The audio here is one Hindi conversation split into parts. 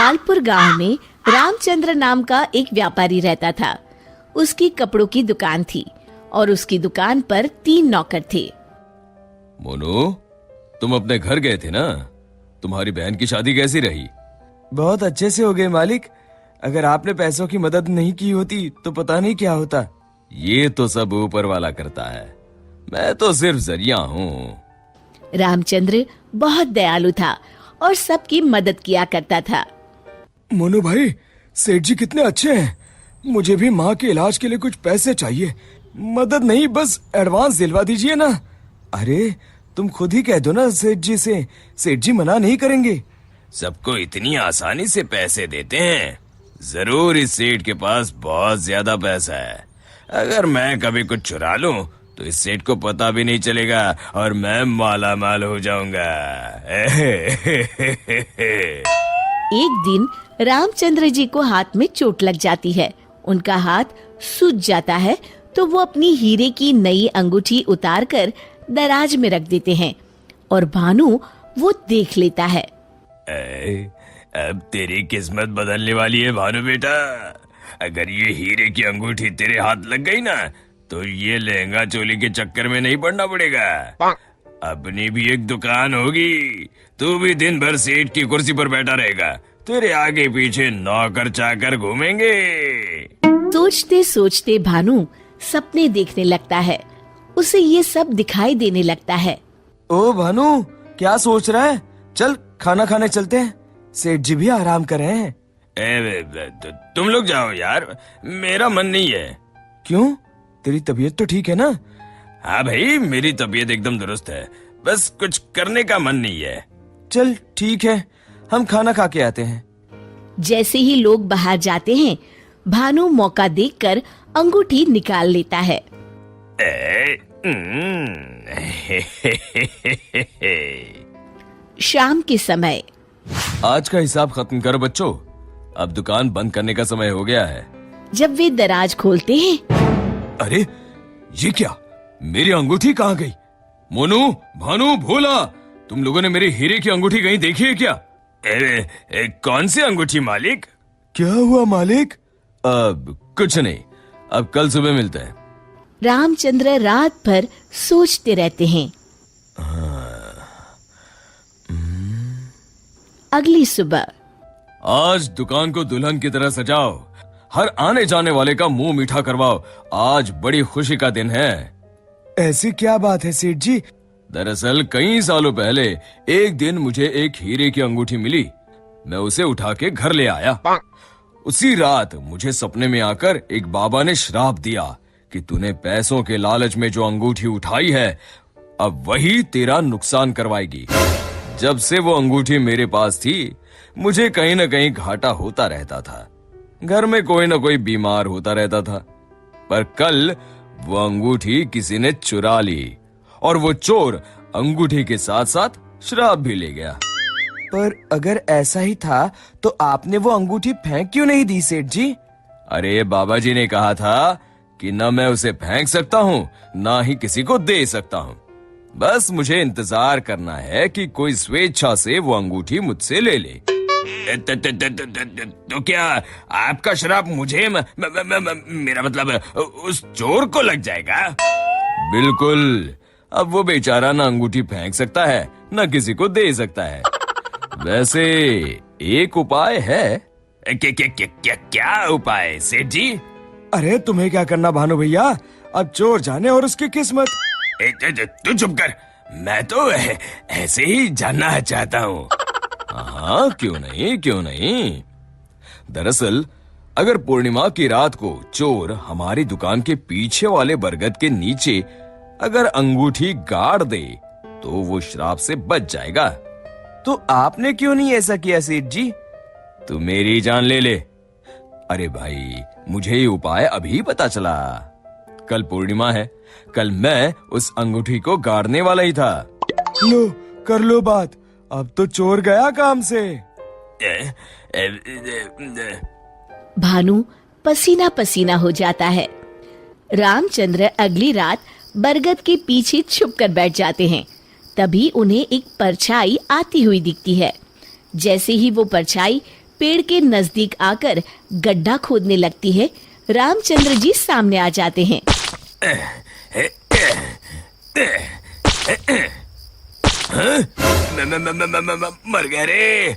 मालपुर गांव में रामचंद्र नाम का एक व्यापारी रहता था। उसकी कपड़ों की दुकान थी और उसकी दुकान पर 3 नौकर थे। मोनू, तुम अपने घर गए थे ना? तुम्हारी बहन की शादी कैसी रही? बहुत अच्छे से हो गए मालिक। अगर आपने पैसों की मदद नहीं की होती तो पता नहीं क्या होता। ये तो सब ऊपर वाला करता है, मैं तो सिर्फ जरिया हूँ। रामचंद्र बहुत दयालु था और सबकी मदद किया करता था। मोनू भाई, सेठ जी कितने अच्छे हैं। मुझे भी माँ के इलाज के लिए कुछ पैसे चाहिए। मदद नहीं, बस एडवांस दिलवा दीजिए ना। अरे तुम खुद ही कह दो ना सेठ जी से, सेठ जी मना नहीं करेंगे। सबको इतनी आसानी से पैसे देते हैं? जरूर इस सेठ के पास बहुत ज्यादा पैसा है। अगर मैं कभी कुछ चुरा लूं तो इस सेठ को पता भी नहीं चलेगा और मैं माला माल हो जाऊंगा। एक दिन रामचंद्र जी को हाथ में चोट लग जाती है। उनका हाथ सूज जाता है तो वो अपनी हीरे की नई अंगूठी उतारकर दराज में रख देते हैं और भानु वो देख लेता है। अब तेरी किस्मत बदलने वाली है भानु बेटा। अगर ये हीरे की अंगूठी तेरे हाथ लग गई ना तो ये लहंगा चोली के चक्कर में नहीं पड़ना पड़ेगा। अपनी भी एक दुकान होगी, तू भी दिन भर सेठ की कुर्सी पर बैठा रहेगा, तेरे आगे पीछे नौकर चाकर घूमेंगे। सोचते सोचते भानु सपने देखने लगता है। उसे ये सब दिखाई देने लगता है। ओ भानु, क्या सोच रहा है? चल खाना खाने चलते हैं, सेठ जी भी आराम कर रहे हैं। तुम लोग जाओ यार, मेरा मन नहीं है। क्यों? तेरी तबीयत तो ठीक है ना? हाँ भाई, मेरी तबीयत एकदम दुरुस्त है, बस कुछ करने का मन नहीं है। चल ठीक है, हम खाना खा के आते हैं। जैसे ही लोग बाहर जाते हैं, भानु मौका देखकर अंगूठी निकाल लेता है। शाम के समय। आज का हिसाब खत्म करो बच्चों, अब दुकान बंद करने का समय हो गया है। जब वे दराज खोलते हैं, अरे ये क्या, मेरी अंगूठी कहाँ गई? मोनू, भानु, भोला, तुम लोगों ने मेरे हीरे की अंगूठी कहीं देखी है क्या? कौन सी अंगूठी मालिक? क्या हुआ मालिक? अब कुछ नहीं, अब कल सुबह मिलते हैं। रामचंद्र रात भर सोचते रहते हैं। अगली सुबह। आज दुकान को दुल्हन की तरह सजाओ, हर आने जाने वाले का मुंह मीठा करवाओ, आज बड़ी खुशी का दिन है। ऐसी क्या बात है सेठ जी? दरअसल कई सालों पहले एक दिन मुझे एक हीरे की अंगूठी मिली। मैं उसे उठा के घर ले आया। उसी रात मुझे सपने में आकर एक बाबा ने श्राप दिया कि तूने पैसों के लालच में जो अंगूठी उठाई है, अब वही तेरा नुकसान करवाएगी। जब से वो अंगूठी मेरे पास थी, मुझे कहीं न कहीं घाटा होता रहता था। घर में कोई न कोई बीमार होता रहता था। पर कल वो अंगूठी किसी ने चुरा ली और वो चोर अंगूठी के साथ साथ श्राप भी ले गया। पर अगर ऐसा ही था तो आपने वो अंगूठी फेंक क्यों नहीं दी सेठ जी? अरे बाबा जी ने कहा था कि न मैं उसे फेंक सकता हूँ, ना ही किसी को दे सकता हूँ। बस मुझे इंतजार करना है कि कोई स्वेच्छा से वो अंगूठी मुझसे ले ले। तो क्या आपका श्राप मुझे मेरा मतलब उस चोर को लग जाएगा? बिल्कुल। अब वो बेचारा ना अंगूठी फेंक सकता है, ना किसी को दे सकता है। वैसे एक उपाय है। क्या उपाय सेठ जी? अरे तुम्हें क्या करना भानु भैया, अब चोर जाने और उसकी किस्मत। तू चुप कर, मैं तो ऐसे ही जानना चाहता हूँ। हाँ, क्यों नहीं, क्यों नहीं। दरअसल अगर पूर्णिमा की रात को चोर हमारी दुकान के पीछे वाले बरगद के नीचे अगर अंगूठी गाड़ दे तो वो श्राप से बच जाएगा। तो आपने क्यों नहीं ऐसा किया सेठ जी? तू मेरी जान ले ले। अरे भाई, मुझे ये उपाय अभी पता चला। कल पूर्णिमा है, कल मैं उस अंगूठी को गाड़ने वाला ही था। लो कर लो बात, अब तो चोर गया काम से। भानु पसीना पसीना हो जाता है। रामचंद्र अगली रात बरगद के पीछे छुपकर बैठ जाते हैं। तभी उन्हें एक परछाई आती हुई दिखती है। जैसे ही वो परछाई पेड़ के नजदीक आकर गड्ढा खोदने लगती है, रामचंद्र जी सामने आ जाते हैं। मर गया रे।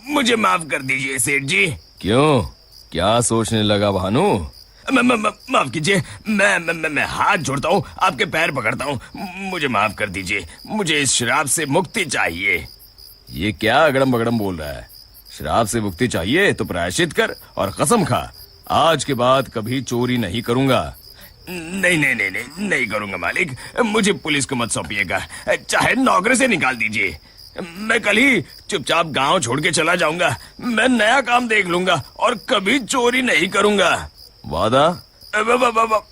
मुझे माफ कर दीजिए सेठ जी। क्यों, क्या सोचने लगा भानु? माफ कीजिए, मैं हाथ जोड़ता हूँ, आपके पैर पकड़ता हूँ, मुझे माफ कर दीजिए। मुझे इस शराब से मुक्ति चाहिए। ये क्या अगड़म बगड़म बोल रहा है? शराब से मुक्ति चाहिए तो प्रायश्चित कर और कसम खा, आज के बाद कभी चोरी नहीं करूंगा। नहीं करूंगा मालिक। मुझे पुलिस को मत सौंपिएगा, चाहे नौकरी से निकाल दीजिए। मैं कल ही चुपचाप गांव छोड़ के चला जाऊंगा। मैं नया काम देख लूंगा और कभी चोरी नहीं करूंगा। वादा?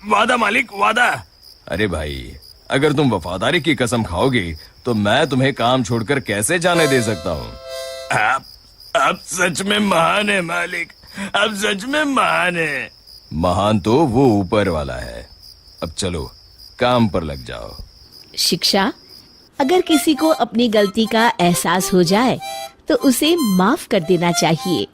वादा मालिक, वादा। अरे भाई, अगर तुम वफादारी की कसम खाओगी तो मैं तुम्हें काम छोड़कर कैसे जाने दे सकता हूँ? आप सच में महान है मालिक, आप सच में महान है। महान तो वो ऊपर वाला है। अब चलो काम पर लग जाओ। शिक्षा: अगर किसी को अपनी गलती का एहसास हो जाए तो उसे माफ कर देना चाहिए।